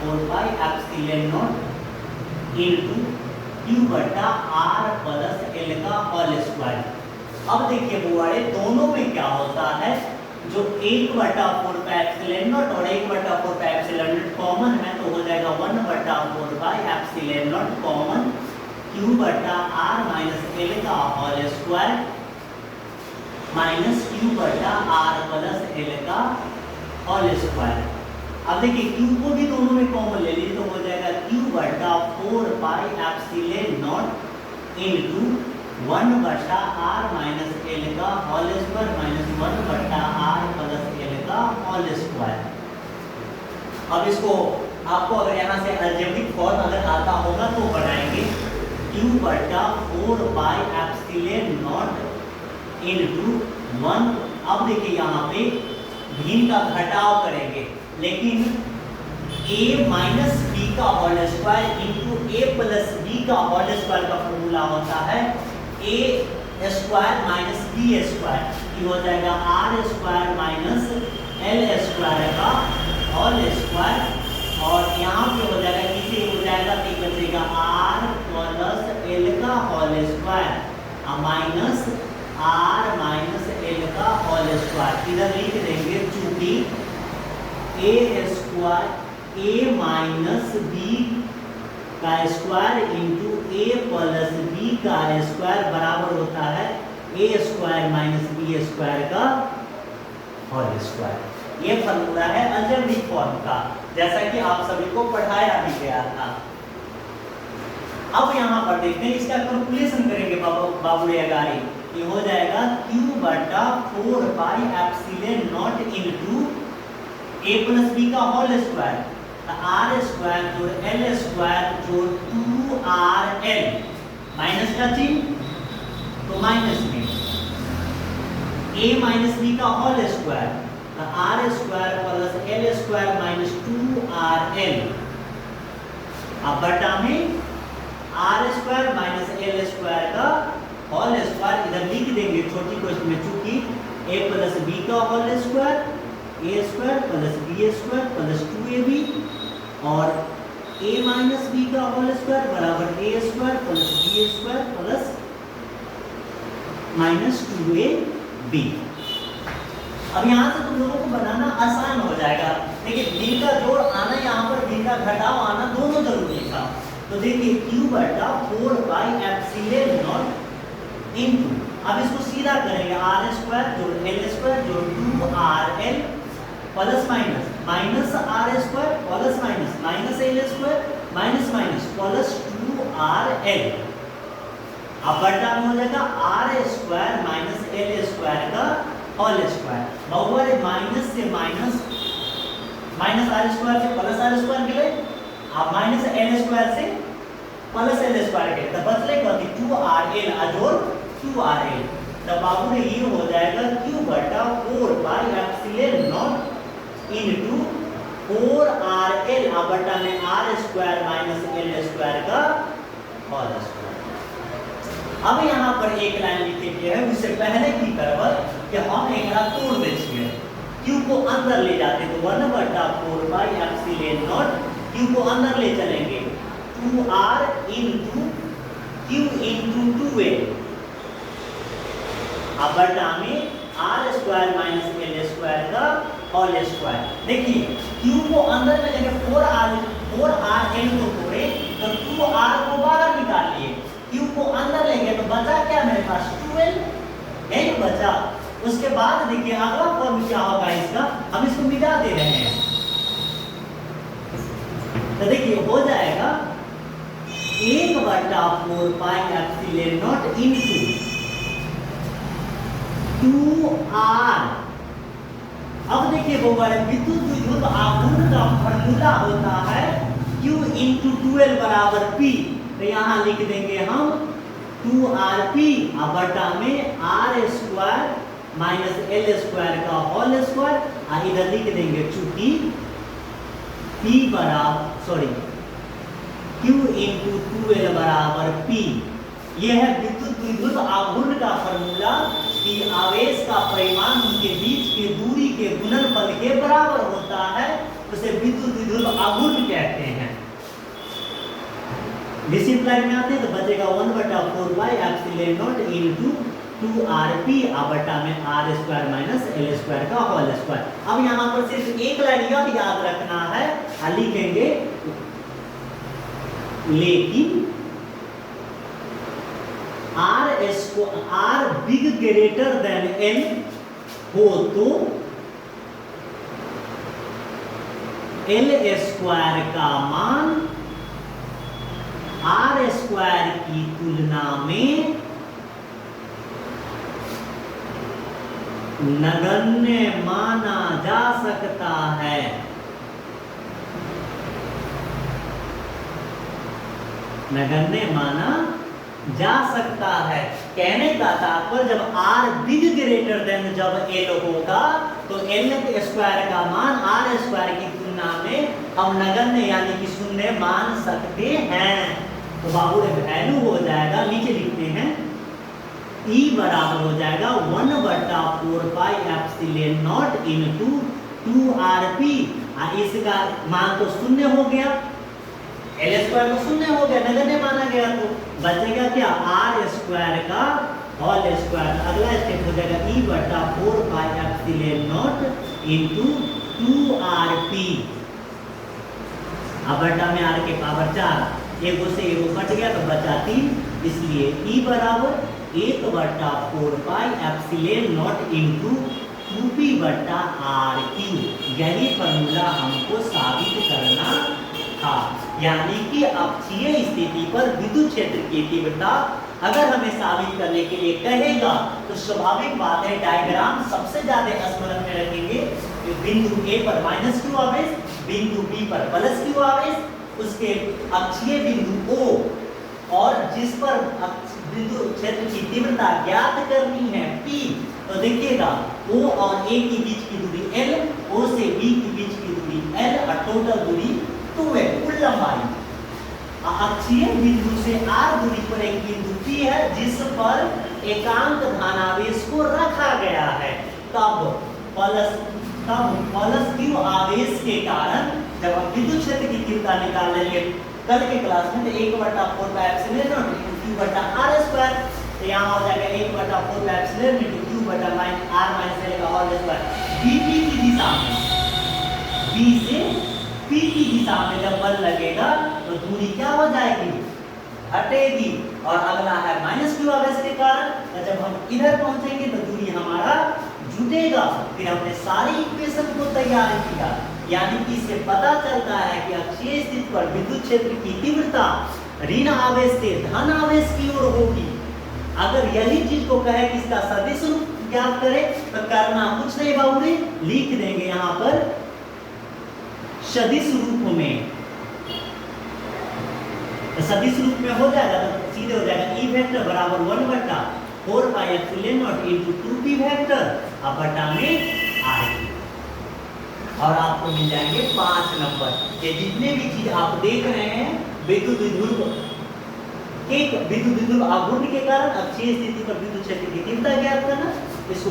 4 pi epsilon naught into Q बटा are plus L का whole square. अब देखिए बुआड़े दोनों में क्या होता है, जो 1/4 पाई एप्सिलॉन नॉट और 1/4 पाई एप्सिलॉन नॉट कॉमन है तो हो जाएगा 1/4 पाई एप्सिलॉन नॉट कॉमन क्यू बटा आर माइनस एल का होल स्क्वायर माइनस क्यू बटा आर प्लस एल का होल स्क्वायर। अब देखिए क्यू को भी दोनों में कॉमन ले लीजिए तो हो जाएगा क्यू बटा 4 pi epsilon naught into 1/r minus L का whole square minus 1/r plus L का होल स्क्वायर। अब इसको आपको अगर यहाँ से अलजेब्रिक फॉर्म अगर आता होगा तो बनाएंगे क्यू बटा 4 पाई एप्सिलॉन नॉट इनटू 1। अब देखिए यहाँ पे भिन्न का घटाव करेंगे, लेकिन a माइनस बी का whole square into A plus B का होल स्क्वायर का फॉर्मूला होता है a square minus B square, ये हो जाएगा R square minus L square का होल स्क्वायर। और यहाँ पे हो जाएगा इसे हो जाएगा तो बचेगा आर प्लस एल का whole square minus R minus L का होल स्क्वायर। इधर लिख देंगे चूंकि A square A minus B का square into A plus B का स्क्वायर बराबर होता है A square minus B square का होल स्क्वायर। ये फॉर्मूला है अलजेब्रिक फॉर्म का, जैसा कि आप सभी को पढ़ाया भी गया था। अब यहाँ पर देखते हैं इसका कैलकुलेशन करेंगे बाबू अगारी। ये हो जाएगा q बटा 4 pi epsilon naught into a plus B का होल स्क्वायर आर स्क्वायर जोड़ एल स्क्वायर जोड़ 2rl माइनस का चिन्ह तो माइनस में a माइनस बी का whole square r square plus L square minus 2rl। अब बटा में are square minus L square का होल स्क्वायर इधर लिख देंगे छोटी क्वेश्चन में, चूंकि a प्लस बी का whole square a square plus b square plus 2ab और a माइनस बी का होल स्क्वायर बराबर a square plus b square plus minus 2ab। अब यहाँ से तुम लोगों को बनाना आसान हो जाएगा। देखिए भिन्न का जोड़ आना, यहाँ पर भिन्न का घटाव आना दोनों जरूरी था। तो देखिए q बटा 4 पाई एप्सिलॉन नॉट इनटू, अब इसको सीधा करेंगे आर स्क्वायर जोड़ एल स्क्वायर जोड़ 2rl plus minus minus R square plus minus minus L square minus minus plus 2rl। अब बटा में हो जाएगा R square minus L square का होल स्क्वायर। बहुवर माइनस से माइनस माइनस आर स्क्वायर से प्लस आर स्क्वायर मिले, अब माइनस एल स्क्वायर से प्लस एल स्क्वायर के तो बचलेगा 2rl अजोड़ 2rl। तब बाबू ने ये हो जाएगा q बटा 4 pi epsilon naught into 4rl अब बटा में are square minus L square का होल स्क्वायर। अब यहाँ पर एक लाइन लिखे गए है, उससे पहले की तरफ कि हम एक तोड़ देंगे q को अंदर ले जाते तो 1/4 पाई एप्सिलॉन नॉट q को अंदर ले चलेंगे 2r into q into 2a अब बटा में are square minus L square का होल स्क्वायर। देखिए q को अंदर में लेंगे 4rl को तोड़े तो 2r को बाहर निकाल लिए, q को अंदर लेंगे तो बचा क्या मेरे पास 12 यही बचा। उसके बाद देखिए अगला फॉर्म क्या होगा इसका, हम इसको मिटा दे रहे हैं तो देखिए हो जाएगा 1/4 पाई एप्सिलॉन नॉट इनटू 2r। अब देखिए विद्युत विद्युत आघूर्ण का फॉर्मूला होता है q इंटू 2l बराबर p, तो यहाँ लिख देंगे हम 2rp अब बटा में are square minus L square का होल स्क्वायर इधर लिख देंगे चूंकि p बराबर q इंटू 2l बराबर p। यह है विद्युत विद्युत आघूर्ण का फॉर्मूला कि आवेश का परिमाण उनके बीच के दूरी के गुणनफल के बराबर होता है, उसे विद्युत विद्युत आघूर्ण कहते हैं। लाइन में आते हैं तो बचेगा 1/4 पाई एप्सिलॉन नॉट इनटू 2rp बटा में r square minus l square का होल स्क्वायर। अब यहाँ पर सिर्फ एक लाइन यह याद रखना है, लिखेंगे लेकिन r big greater than l हो तो l स्क्वायर का मान r स्क्वायर की तुलना में नगण्य माना जा सकता है। नगण्य माना जा सकता है। कहने का तात्पर्य जब r बिग ग्रेटर देन जब l होगा तो l स्क्वायर का मान r स्क्वायर की तुलना में हम नगण्य यानी कि शून्य मान सकते हैं। तो बाबू वैल्यू हो जाएगा, नीचे लिखते हैं E बराबर हो जाएगा 1/4 पाई एप्सिलॉन नॉट इनटू 2rp। इसका मान तो शून्य हो गया, एल स्क्वायर तो शून्य हो गया, नगण्य माना गया, तो बचेगा क्या r स्क्वायर का होल स्क्वायर। अगला स्टेप हो जाएगा E/4 पाई एप्सिलॉन नॉट इनटू 2rp बटा में r के पावर 4, एगो से एगो कट गया तो बचा 3, इसलिए E बराबर 1/4 पाई एप्सिलॉन नॉट इनटू 2p/r3। यही फॉर्मूला हमको साबित करना था, यानी कि अक्षीय स्थिति पर विद्युत क्षेत्र की तीव्रता अगर हमें साबित करने के लिए कहेगा तो स्वाभाविक बात है डायग्राम सबसे ज्यादा स्मरण में रखेंगे। बिंदु A पर -q आवेश, बिंदु B पर +q आवेश, उसके अक्षीय बिंदु O और जिस पर बिंदु क्षेत्र की तीव्रता ज्ञात करनी है P, तो देखिएगा O और A के बीच की दूरी L, O से B के बीच की दूरी L और टोटल दूरी 2 है, कुल लंबाई। अक्षीय बिंदु से R दूरी पर एक बिंदु P है जिस पर एकांक धनावेश को रखा गया है। तब प्लस q आवेश के कारण जब हम विद्युत क्षेत्र की तीव्रता निकाल लेंगे कल के क्लास में, तो 1/4 पाई epsilon naught into q/r square, तो यहाँ हो जाएगा 1/4 pi epsilon into q/r minus l का होल स्क्वायर। bp की दिशा में, b से p की दिशा में जब बल लगेगा तो दूरी क्या हो जाएगी, हटेगी, और अगला है -q आवेश के कारण, तो जब हम इधर पहुंचेंगे तो दूरी हमारा जुटेगा। फिर हमने सारी इक्वेशन को तैयार किया, यानी कि इससे पता चलता है कि अक्षीय स्थिति पर विद्युत क्षेत्र की तीव्रता ऋण आवेश से धन आवेश की ओर होगी। अगर यही चीज को कहे कि इसका सदिश रूप ज्ञात करें तो करना कुछ नहीं बाबू, लिख देंगे यहाँ पर सदिश रूप में। तो सदिश रूप में हो जाएगा तो सीधे हो जाएगा E वेक्टर बराबर 1/4 पाई epsilon naught into 2p vector बटा में r, और आपको मिल जाएंगे 5 नंबर। ये जितने भी चीज आप देख रहे हैं विद्युत विध्रुव आघूर्ण के कारण अक्षीय स्थिति पर विद्युत क्षेत्र की तीव्रता ज्ञात करना, इसको